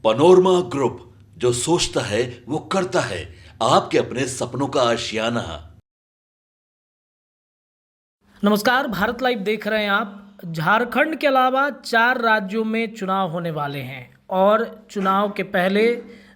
Panorama group, जो सोचता है वो करता है। आपके अपने सपनों का आशियाना। नमस्कार, भारत लाइव देख रहे हैं आप। झारखंड के अलावा 4 राज्यों में चुनाव होने वाले हैं और चुनाव के पहले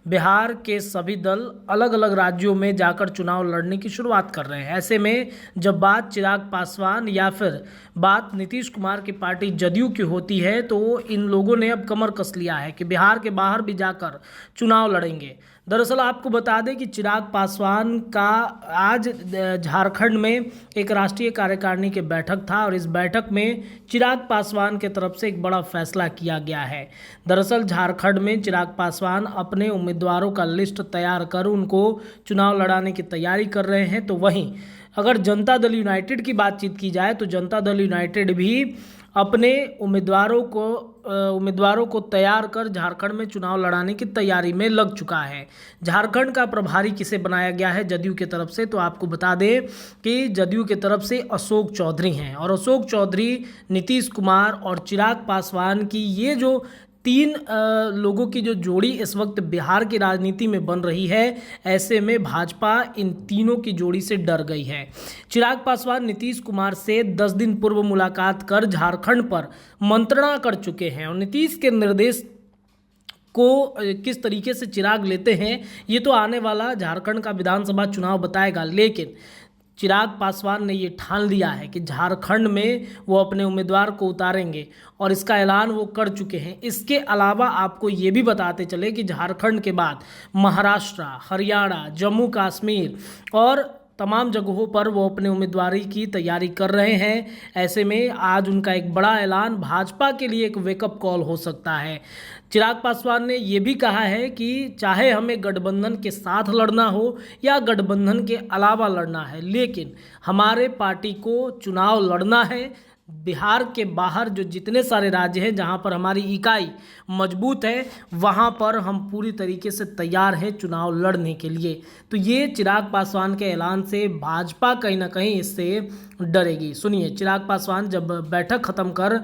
बिहार के सभी दल अलग अलग राज्यों में जाकर चुनाव लड़ने की शुरुआत कर रहे हैं। ऐसे में जब बात चिराग पासवान या फिर बात नीतीश कुमार की पार्टी जदयू की होती है तो इन लोगों ने अब कमर कस लिया है कि बिहार के बाहर भी जाकर चुनाव लड़ेंगे। दरअसल आपको बता दें कि चिराग पासवान का आज झारखंड में एक राष्ट्रीय कार्यकारिणी की बैठक था और इस बैठक में चिराग पासवान की तरफ से एक बड़ा फैसला किया गया है। दरअसल झारखंड में चिराग पासवान अपने उम्मीदवारों का लिस्ट तैयार कर उनको चुनाव लड़ाने की तैयारी कर रहे हैं। तो वहीं अगर जनता दल यूनाइटेड की बातचीत की जाए तो जनता दल यूनाइटेड भी अपने उम्मीदवारों को तैयार कर झारखंड में चुनाव लड़ाने की तैयारी में लग चुका है। झारखंड का प्रभारी किसे बनाया गया है जदयू की तरफ से, तो आपको बता दें कि जदयू की तरफ से अशोक चौधरी हैं और अशोक चौधरी, नीतीश कुमार और चिराग पासवान की ये जो 3 लोगों की जो जोड़ी इस वक्त बिहार की राजनीति में बन रही है, ऐसे में भाजपा इन तीनों की जोड़ी से डर गई है। चिराग पासवान नीतीश कुमार से 10 दिन पूर्व मुलाकात कर झारखंड पर मंत्रणा कर चुके हैं और नीतीश के निर्देश को किस तरीके से चिराग लेते हैं ये तो आने वाला झारखंड का विधानसभा चुनाव बताएगा। लेकिन चिराग पासवान ने ये ठान लिया है कि झारखंड में वो अपने उम्मीदवार को उतारेंगे और इसका ऐलान वो कर चुके हैं। इसके अलावा आपको ये भी बताते चले कि झारखंड के बाद महाराष्ट्र, हरियाणा, जम्मू कश्मीर और तमाम जगहों पर वो अपने उम्मीदवारी की तैयारी कर रहे हैं। ऐसे में आज उनका एक बड़ा ऐलान भाजपा के लिए एक वेकअप कॉल हो सकता है। चिराग पासवान ने ये भी कहा है कि चाहे हमें गठबंधन के साथ लड़ना हो या गठबंधन के अलावा लड़ना है, लेकिन हमारे पार्टी को चुनाव लड़ना है। बिहार के बाहर जो जितने सारे राज्य हैं जहां पर हमारी इकाई मजबूत है, वहां पर हम पूरी तरीके से तैयार हैं चुनाव लड़ने के लिए। तो ये चिराग पासवान के ऐलान से भाजपा कहीं ना कहीं इससे डरेगी। सुनिए, चिराग पासवान जब बैठक खत्म कर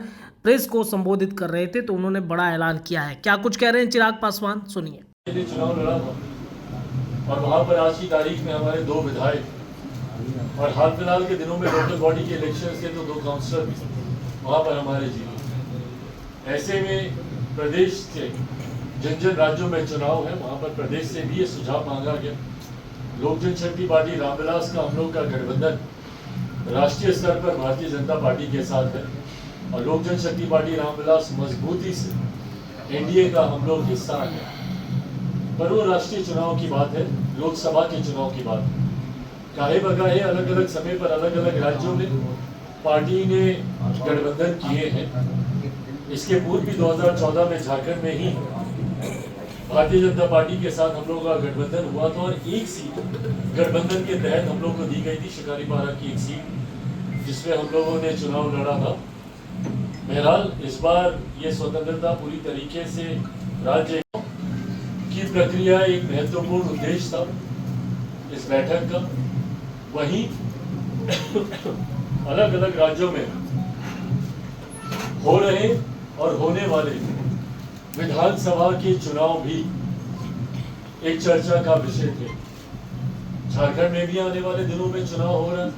प्रेस को संबोधित कर रहे थे तो उन्होंने बड़ा ऐलान किया है। क्या कुछ कह रहे हैं चिराग पासवान, सुनिए। चुनाव लड़ा था और वहां पर आज की तारीख में हमारे 2 विधायक और हाल फिलहाल के दिनों में लोकल बॉडी के इलेक्शन से तो 2 काउंसलर भी वहां पर हमारे जीते। ऐसे में प्रदेश के जिन जिन राज्यों में चुनाव है वहां पर प्रदेश से भी ये सुझाव मांगा गया। लोक जनशक्ति पार्टी रामविलास का हम लोग का गठबंधन राष्ट्रीय स्तर पर भारतीय जनता पार्टी के साथ है और लोक जनशक्ति पार्टी रामविलास मजबूती से एनडीए का हम लोग हिस्सा है। पर वो राष्ट्रीय चुनाव की बात है, लोकसभा के चुनाव की बात है। काहे बकाहे अलग अलग समय पर अलग अलग राज्यों में पार्टी ने गठबंधन किए हैं। इसके पूर्व भी 2014 में झारखंड में ही भारतीय जनता पार्टी के साथ हम लोगों का गठबंधन हुआ था और एक सीट गठबंधन के तहत हम लोग को दी गई थी, शिकारीपारा की एक सीट, जिसमें हम लोगों ने चुनाव लड़ा था। बहरहाल इस बार ये स्वतंत्रता पूरी तरीके से राज्य की प्रक्रिया एक महत्वपूर्ण उद्देश्य था इस बैठक का। वहीं अलग अलग राज्यों में हो रहे और होने वाले विधानसभा के चुनाव भी एक चर्चा का विषय थे। झारखंड में भी आने वाले दिनों में चुनाव हो रहा है,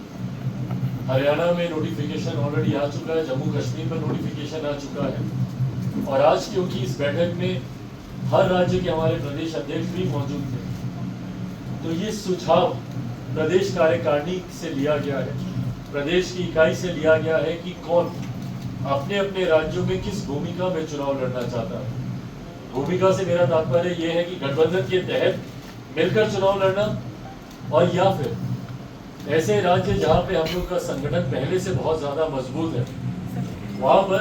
हरियाणा में नोटिफिकेशन ऑलरेडी आ चुका है, जम्मू कश्मीर में नोटिफिकेशन आ चुका है और आज क्योंकि इस बैठक में हर राज्य के हमारे प्रदेश अध्यक्ष भी मौजूद थे, तो ये सुझाव प्रदेश कार्यकारिणी से लिया गया है, प्रदेश की इकाई से लिया गया है कि कौन अपने अपने राज्यों में किस भूमिका में चुनाव लड़ना चाहता है। भूमिका से मेरा तात्पर्य यह है कि गठबंधन के तहत मिलकर चुनाव लड़ना और या फिर ऐसे राज्य जहां पे हम लोग का संगठन पहले से बहुत ज्यादा मजबूत है, वहां पर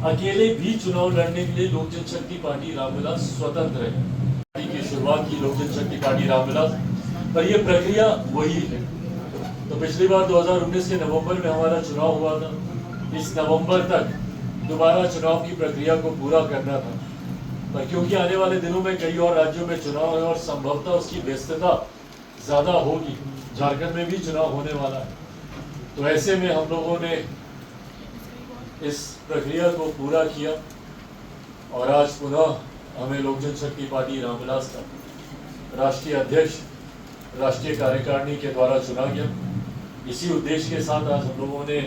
अकेले भी चुनाव लड़ने के लिए लोक जनशक्ति पार्टी रामविलास स्वतंत्र है। पार्टी की शुरुआत की लोक जनशक्ति पार्टी रामविलास, पर यह प्रक्रिया वही है। तो पिछली बार 2019 के नवंबर में हमारा चुनाव हुआ था, इस नवंबर तक दोबारा चुनाव की प्रक्रिया को पूरा करना था, पर क्योंकि आने वाले दिनों में कई और राज्यों में चुनाव है और संभवतः उसकी व्यस्तता ज्यादा होगी, झारखंड में भी चुनाव होने वाला है, तो ऐसे में हम लोगों ने इस प्रक्रिया को पूरा किया और आज पुनः हमें लोक जनशक्ति पार्टी रामविलास का राष्ट्रीय अध्यक्ष, राष्ट्रीय कार्यकारिणी के द्वारा चुना गया। इसी उद्देश्य के साथ आज हम लोगों ने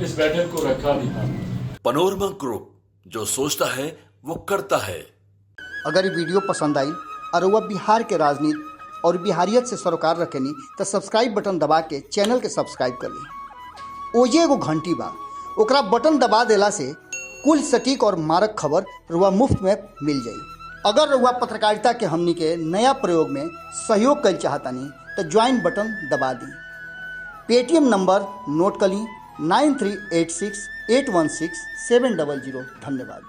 इस बैठक को रखा भी था। पनोरमा ग्रुप, जो सोचता है वो करता है। अगर ये वीडियो पसंद आई और वह बिहार के राजनीति और बिहारियत से सरोकार रखेनी तो सब्सक्राइब बटन दबा के चैनल के सब्सक्राइब कर ली। ओजे एगो घंटी बा, ओकरा बटन दबा देला से कुल सटीक और मारक खबर रुआ मुफ्त में मिल जाई। अगर रुआ पत्रकारिता के हमनी के नया प्रयोग में सहयोग कर चाहतानी तो ज्वाइन बटन दबा दी। पेटीएम नंबर नोट कर ली 9386816700। धन्यवाद।